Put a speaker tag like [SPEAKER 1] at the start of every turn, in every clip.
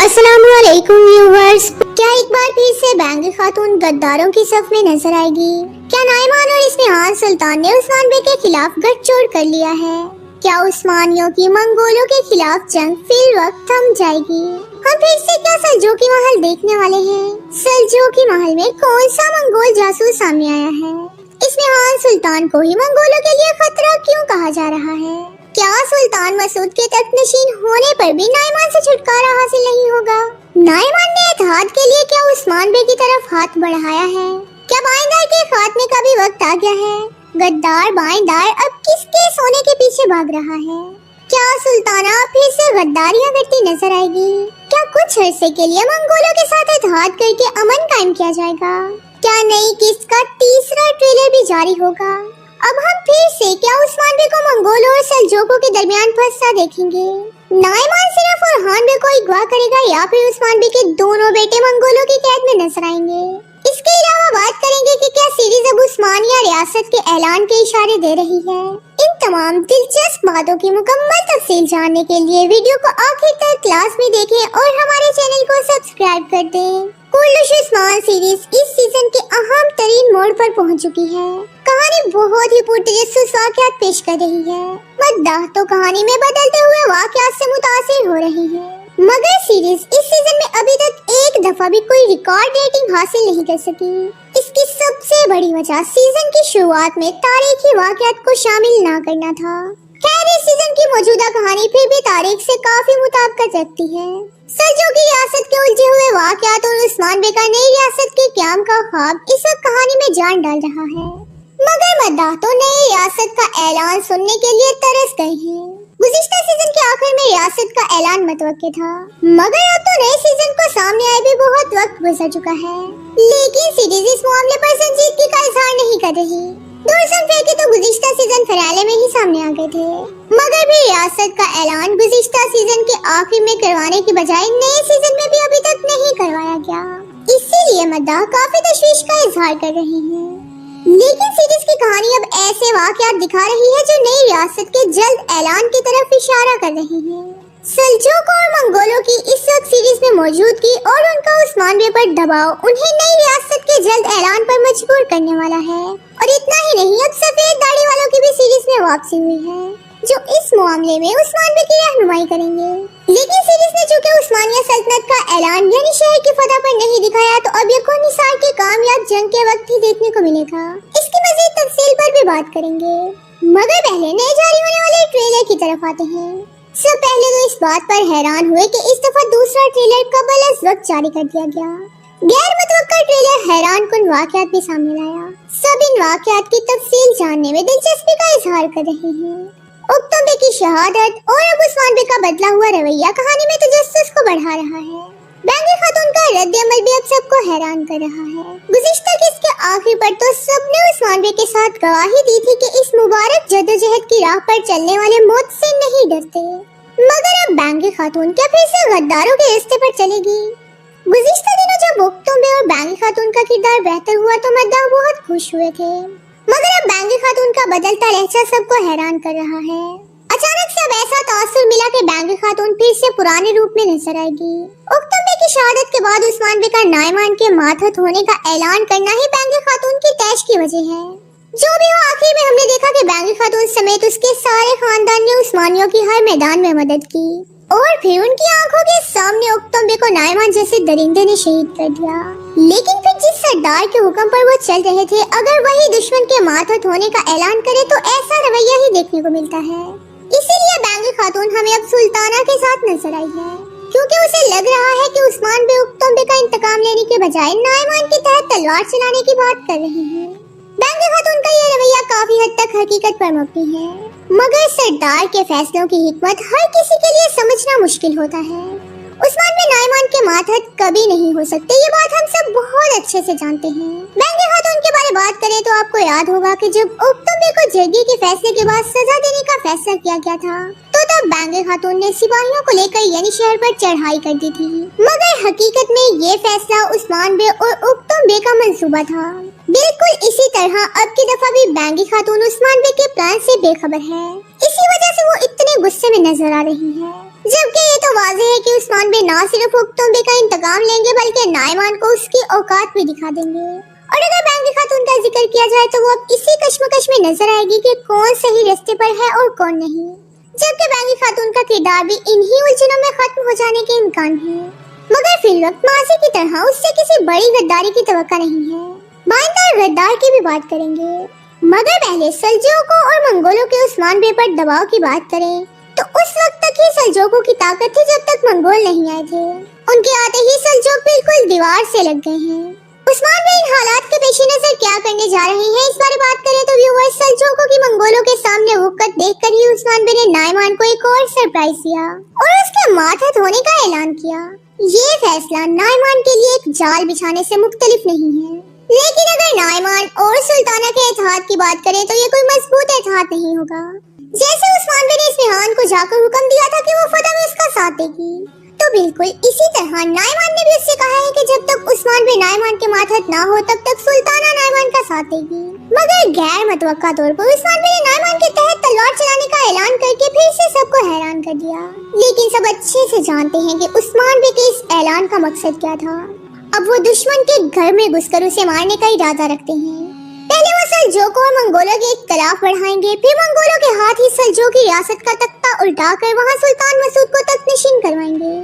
[SPEAKER 1] अस्सलाम वालेकुम व्यूअर्स। क्या एक बार फिर से बैंगी खातून गद्दारों की सफ में नजर आएगी? क्या नाइमान और इस्फहान सुल्तान ने उस्मान बे के खिलाफ गठजोड़ कर लिया है? क्या उस्मानियों की मंगोलों के खिलाफ जंग फिल वक्त थम जाएगी? हम फिर से क्या सल्जोकी महल देखने वाले हैं? सल्जोकी महल में कौन सा मंगोल जासूस सामने आया है? इस्फहान सुल्तान को ही मंगोलों के लिए खतरा क्यों कहा जा रहा है? क्या सुल्तान मसूद के तख्त नशीन होने पर भी नाइमान से छुटकारा हासिल नहीं होगा? नाइमान ने इत्तेहाद के लिए क्या उस्मान बे की तरफ हाथ बढ़ाया है? क्या बाइंदार के खात्मे का भी वक्त आ गया है? गद्दार बाइंदार अब किसके सोने के पीछे भाग रहा है? क्या सुल्ताना फिर से गद्दारियां करती नजर आएगी? क्या कुछ अरसे के लिए मंगोलों के साथ इत्तेहाद करके अमन कायम किया जाएगा? क्या नई किस्त का तीसरा ट्रेलर भी जारी होगा? अब हम फिर से क्या उस्मान बे को मंगोलों और सल्जोकों के दरमियान फंसा देखेंगे? नाइमान सिर्फ फरहान बे को अगवा करेगा या फिर उस्मान बे के दोनों बेटे मंगोलों की कैद में नजर आएंगे? इसके अलावा बात करेंगे कि क्या सीरीज अब उस्मानिया रियासत के ऐलान के इशारे दे रही है? इन तमाम दिलचस्प बातों की मुकम्मल तफसील जानने के लिए वीडियो को आखिर तक क्लास में देखें और हमारे चैनल को सब्सक्राइब कर दें। कुल्लुश उस्मान सीरीज इस सीजन के अहम तरीन मोड़ पर पहुंच चुकी है। कहानी बहुत ही पुरतजस्सुस वाक़यात पेश कर रही है। मद्दाह तो कहानी में बदलते हुए वाक़यात से मुतासिर हो रही है, मगर सीरीज इस सीजन में अभी तक एक दफा भी कोई रिकॉर्ड रेटिंग हासिल नहीं कर सकी। इसकी सबसे बड़ी वजह सीजन की शुरुआत में तारीखी वाक़यात को शामिल ना करना था। खैर, इस सीजन की मौजूदा कहानी फिर भी तारीख से काफी मुताबिकत रखती है। सल्जोकी रियासत के उलझे हुए वाक़यात और उस्मान बे का नई रियासत के क़याम का ख्वाब इस वक्त कहानी में जान डाल रहा है, मगर मद्दाह तो नई रियासत का ऐलान सुनने के लिए तरस गए हैं। गुज़िश्ता सीजन के आखिर में रियासत का ऐलान मुतवक्के था, मगर अब तो नए सीजन को सामने आए भी बहुत वक्त गुजर चुका है। लेकिन सीरीज इस मामले पर संजीदगी का इजहार नहीं कर रही। दूरसन फेंके तो गुज़िश्ता सीजन फिनाले में ही सामने आ गए थे, मगर भी रियासत का ऐलान गुज़िश्ता सीजन के आखिर में करवाने की बजाय नए सीजन में भी अभी तक नहीं करवाया गया। इसीलिए मद्दाह काफी तशवीश का इजहार कर रहे हैं। लेकिन सीरीज की कहानी अब ऐसे वाक़यात दिखा रही है जो नई रियासत के जल्द ऐलान की तरफ इशारा कर रही है। सल्जोकों और मंगोलों की इस वक्त सीरीज में मौजूदगी और उनका उस्मान बे पर दबाव उन्हें नई रियासत के जल्द ऐलान पर मजबूर करने वाला है। और इतना ही नहीं, अब सफेद दाढ़ी वालों की भी सीरीज में वापसी हुई है, जो इस मामले में उस्मान बे की रहनुमाई करेंगे। लेकिन सीरीज ने चूंकि उस्मानिया सल्तनत का ऐलान यानी शहर की फतह पर नहीं दिखाया, तो अब ये निसार के कामयाब जंग के वक्त ही देखने को मिलेगा। इसकी मज़ीद तफसील पर भी बात करेंगे, मगर पहले नए जारी होने वाले ट्रेलर की तरफ आते हैं। सब पहले तो इस बात पर हैरान हुए कि इस दफा दूसरा ट्रेलर कबल अज़ वक्त जारी कर दिया गया। गैर मुतवक्का ट्रेलर हैरान कुन वाक़यात भी सामने लाया। सब इन वाक़यात की तफसील जानने में दिलचस्पी का इजहार कर रहे हैं। उक्तम बे की शहादत और अब उस्मान बे का बदला हुआ रवैया कहानी में तजस्सुस को बढ़ा रहा है। बैंगी खातून का रद्द अमल भी अब सबको हैरान कर रहा है। गुज़िश्ता किस्त के आखिर पर तो सबने उस्मान बे के साथ गवाही दी थी कि इस मुबारक जद्दोजहद की राह पर चलने वाले मौत से नहीं डरते, मगर अब बैंगी खातून क्या फिर से गद्दारों के रास्ते पर चलेगी? गुज़िश्ता दिनों जब उक्तम बे और बैंगी खातून का किरदार बेहतर हुआ तो मद्दाह बहुत खुश हुए थे, मगर अब बैंगी खातून का बदलता लहजा सबको हैरान कर रहा है। अचानक से अब ऐसा तासुर मिला कि बैंगी खातून फिर से पुराने रूप में नजर आएगी। उक्तम बे की शहादत के बाद उस्मान बे का नाइमान के मातहत होने का ऐलान करना ही बैंगी खातून की तैश की वजह है। जो भी हो, आखिर में हमने देखा कि बैंगी खातून समेत उसके सारे खानदान ने उस्मानियों की हर मैदान में मदद की और फिर उनकी आंखों के सामने उक्तम बे को नाइमान जैसे दरिंदे ने शहीद कर दिया। लेकिन फिर जिस सरदार के हुक्म पर वो चल रहे थे, अगर वही दुश्मन के मातहत होने का ऐलान करे तो ऐसा रवैया ही देखने को मिलता है। इसीलिए बैंगी खातून हमें अब सुल्ताना के साथ नजर आई है, क्योंकि उसे लग रहा है कि उस्मान बे उक्तम बे का इंतकाम लेने के बजाय नाइमान के तहत तलवार चलाने की बात कर रहे हैं। बैंगी खातून का ये रवैया काफी हद तक हकीकत पर मबनी है, मगर सरदार के फैसलों की हिकमत हर किसी के लिए समझना मुश्किल होता है। उस्मान बे नाइमान के मातहत कभी नहीं हो सकते, ये बात हम सब बहुत अच्छे से जानते हैं। बैंगी खातून के बारे बात करें तो आपको याद होगा कि जब उक्तम बे को जर्गी के फैसले के बाद सजा देने का फैसला किया गया था, तो तब बैंगी खातून ने सिपाहियों को लेकर यानी शहर पर चढ़ाई कर दी थी, मगर हकीकत में ये फैसला उस्मान बे और उक्तम बे का मंसूबा था। बिल्कुल इसी तरह अब की दफा भी बैंगी खातून उस्मान बे के प्लान से बेखबर है। इसी वजह से वो इतने गुस्से में नजर आ रही है। जबकि ये तो वाज़ेह है कि उस्मान बे ना सिर्फ उक्तों बे का इंतकाम लेंगे बल्कि नाइमान को उसकी औकात भी दिखा देंगे। और अगर बैंगी खातून का जिक्र किया जाए तो वो अब इसी कश्मकश में नजर आएगी कि कौन सही रास्ते पर है और कौन नहीं। जबकि बैंगी खातून का किरदार भी इन्हीं उलझनों में खत्म हो जाने के इम्कान है, मगर फिर वक्त माजी की तरह उससे किसी बड़ी गद्दारी की तवक्का नहीं है। बाइंदार गद्दार की भी बात करेंगे, मगर पहले सल्जूकों और मंगोलों के उस्मान बे पर दबाव की बात करें तो उस वक्त तक ही सल्जूकों की ताकत थी जब तक मंगोल नहीं आए थे। उनके आते ही सल्जूक बिल्कुल दीवार से लग गए हैं। उस्मान बे इन हालात के पेश नजर क्या करने जा रहे हैं इस बारे बात करें तो व्यूअर्स, सल्जूकों की मंगोलों के सामने वक़्त देखकर ही उस्मान बे ने नाइमान को एक और सरप्राइज दिया और उसके माथा धोने का ऐलान किया। ये फैसला नाइमान के लिए एक जाल बिछाने से मुख्तलिफ नहीं है, लेकिन अगर नाइमान और सुल्ताना के इत्तेहाद की बात करें तो ये कोई मजबूत इत्तेहाद नहीं होगा। जैसे उस्मान बे ने इस्फहान को जाकर हुक्म दिया था कि वो फतह में उसका साथ देगी, तो बिल्कुल इसी तरह नाइमान ने भी उससे कहा है कि जब तक उस्मान बे नाइमान के मातहत ना हो तब तक सुल्ताना नाइमान का साथ देगी। मगर गैर मतवक्का तौर पर उस्मान बे ने नाइमान के तहत तलवार चलाने का ऐलान करके फिर से सबको हैरान कर दिया। लेकिन सब अच्छे से जानते हैं कि उस्मान बे के इस ऐलान का मकसद क्या था। अब वो दुश्मन के घर में घुसकर उसे मारने का इरादा रखते हैं। पहले वो सल्जूकों और मंगोलों के इख्तिलाफ बढ़ाएंगे, फिर मंगोलों के हाथ ही सल्जूक की रियासत का तख्ता उल्टाकर वहां सुल्तान मसूद को तख्तनशीन करवाएंगे।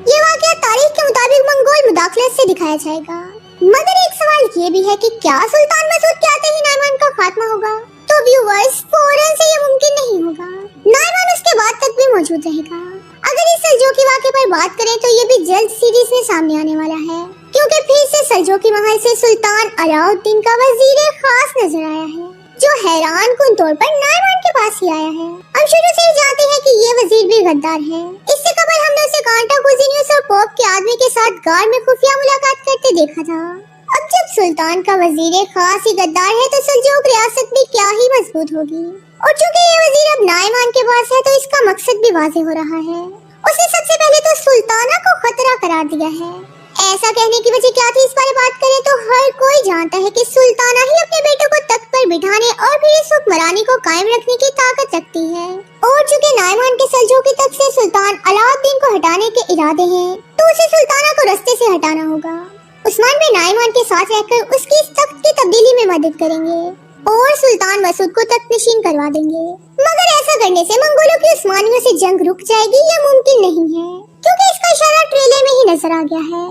[SPEAKER 1] ये वाकया तारीख के मुताबिक मंगोल मुदाखलत से दिखाया जाएगा। मगर एक सवाल ये भी है कि क्या सुल्तान मसूद के आते ही नाइमान का खात्मा होगा? तो व्यूअर्स, फौरन से ये मुमकिन नहीं होगा। नाइमान उसके बाद तक भी मौजूद रहेगा। अगर इस सल्जूकी वाक़े पर बात करें तो ये भी जल्द सीरीज में सामने आने वाला है, क्योंकि फिर से सल्जूकी महल से सुल्तान अलाउद्दीन का वजीर खास नजर आया है, जो हैरान कुन तौर पर नाइमान के पास ही आया है। हम शुरू से ही जानते हैं कि ये वजीर भी गद्दार है। इससे कबल हमने उसे कांटा कुजिनियस और पोप के आदमी के साथ गार में खुफिया मुलाकात करते देखा था। अब जब सुल्तान का वजीर खास ही गद्दार है तो सल्जूक रियासत भी क्या ही मजबूत होगी। और चूंकि ये वजीर अब नाइमान के पास है तो इसका मकसद भी वाज़ेह हो रहा है। उसने सबसे पहले तो सुल्ताना को खतरा करार दिया है। ऐसा कहने की वजह क्या थी इस बारे बात करें तो हर कोई जानता है कि सुल्ताना ही अपने बेटे को तख्त पर बिठाने और फिर इस हुक्मरानी को कायम रखने की ताकत रखती है। और चूंकि नाइमान के सल्जूकी तख्त से सुल्तान अलाउद्दीन को हटाने के इरादे हैं तो उसे सुल्ताना को रास्ते से हटाना होगा। उस्मान भी नाइमान के साथ रहकर उसकी इस तख्त की तब्दीली में मदद करेंगे और सुल्तान मसूद को तख्तनशीन करवा देंगे। मगर ऐसा करने से मंगोलों की उस्मानियों से जंग रुक जाएगी, यह मुमकिन नहीं है, क्योंकि इसका इशारा ट्रेलर में ही नजर आ गया है,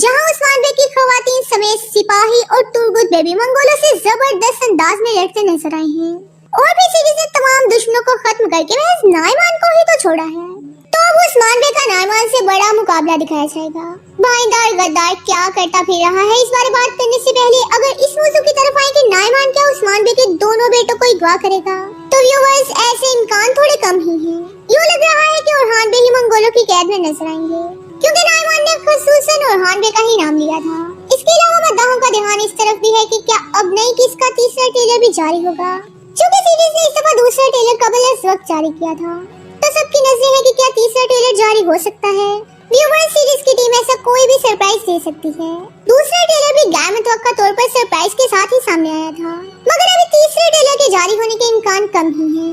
[SPEAKER 1] जहां उस्मान बे की खवातीन समेत सिपाही और तुर्गुत बेबी मंगोलों से जबरदस्त अंदाज में लड़ते नजर आए हैं और फिर सीरीज ने तमाम दुश्मनों को खत्म करके महज नाइमान को ही तो छोड़ा है। तो अब उस्मान बे का नाइमान से बड़ा मुकाबला दिखाया जाएगा। बाइंदार गद्दार क्या करता फिर रहा है इस बारे बात करने से पहले अगर इस मौजू की तरफ आए कि नाइमान क्या उस्मान बे के दोनों बेटों को अगवा करेगा, तो व्यूअर्स ऐसे इम्कान थोड़े कम ही हैं। यूँ लग रहा है कि ओरहान बे ही मंगोलों की कैद में नजर आएंगे, क्योंकि नाइमान ने खुसूसन ओरहान बे का ही नाम लिया था। इसके अलावा मद्दाहों का ध्यान इस तरफ भी है कि क्या अब नई किस्त का तीसरा ट्रेलर भी जारी होगा, चूंकि सीरीज ने इस दफा दूसरा ट्रेलर कबल अज़ वक्त जारी किया था। तो सबकी नजरें है कि क्या तीसरा ट्रेलर जारी हो सकता है। व्यूअर्स, सीरीज की टीम ऐसा कोई भी सरप्राइज दे सकती है। दूसरा ट्रेलर भी गैर मुतवक्का तौर पर सरप्राइज के साथ ही सामने आया था, मगर अभी तीसरे ट्रेलर के जारी होने के इम्कान कम ही है,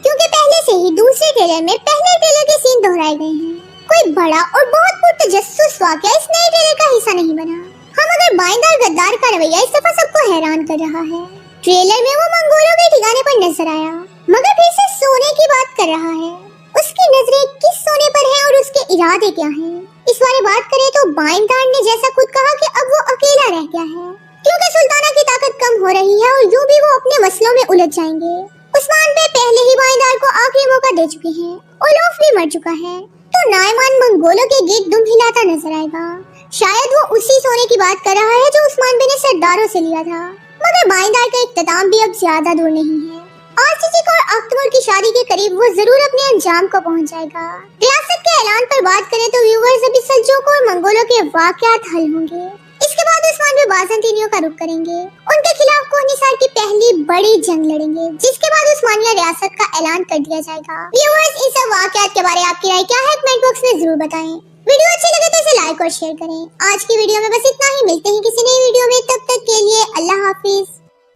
[SPEAKER 1] क्योंकि पहले से ही दूसरे ट्रेलर में पहले ट्रेलर के सीन दोहराए गए हैं। कोई बड़ा और बहुत पुरतजस्सुस वाकया इस नए ट्रेलर का हिस्सा नहीं बना। हम मगर बाइंदार गद्दार का रवैया इस दफा सबको हैरान कर रहा है। ट्रेलर में वो मंगोलों के ठिकाने पर नजर आया, मगर फिर से सोने की बात कर रहा है। उसकी नजरें किस सोने पर हैं और उसके इरादे क्या हैं? इस बारे बात करें तो बाइंदार ने जैसा खुद कहा कि अब वो अकेला रह गया है, क्योंकि सुल्ताना की ताकत कम हो रही है और यूं भी वो अपने मसलों में उलझ जाएंगे। उस्मान बे पहले ही बाइंदार को आखिरी मौका दे चुके हैं और लौफ भी मर चुका है, तो नाइमान मंगोलों के गिर्द दुम हिलाता नजर आएगा। शायद वो उसी सोने की बात कर रहा है जो उस्मान बे ने सरदारों से लिया था, मगर बाइंदार का इख्तिताम भी अब ज्यादा दूर नहीं है। आर्चीचिक और अख्तमर की शादी के करीब वो जरूर अपने अंजाम को पहुंच जाएगा। रियासत के ऐलान पर बात करें तो व्यूअर्स अभी सल्जूक और मंगोलों के वाकयात हल होंगे। इसके बाद उस्मान भी बाज़ंतीनियों का रुख करेंगे, उनके खिलाफ कोहनिसार की पहली बड़ी जंग लड़ेंगे, जिसके बाद उस्मानिया रियासत का ऐलान कर दिया जाएगा। व्यूअर्स, इस सब वाकयात के बारे में आपकी राय क्या है कमेंट बॉक्स में जरूर बताएं। वीडियो अच्छी लगे तो इसे लाइक और शेयर करें। आज की वीडियो में बस इतना ही, मिलते हैं किसी नई वीडियो में, तब तक के लिए अल्लाह हाफिज।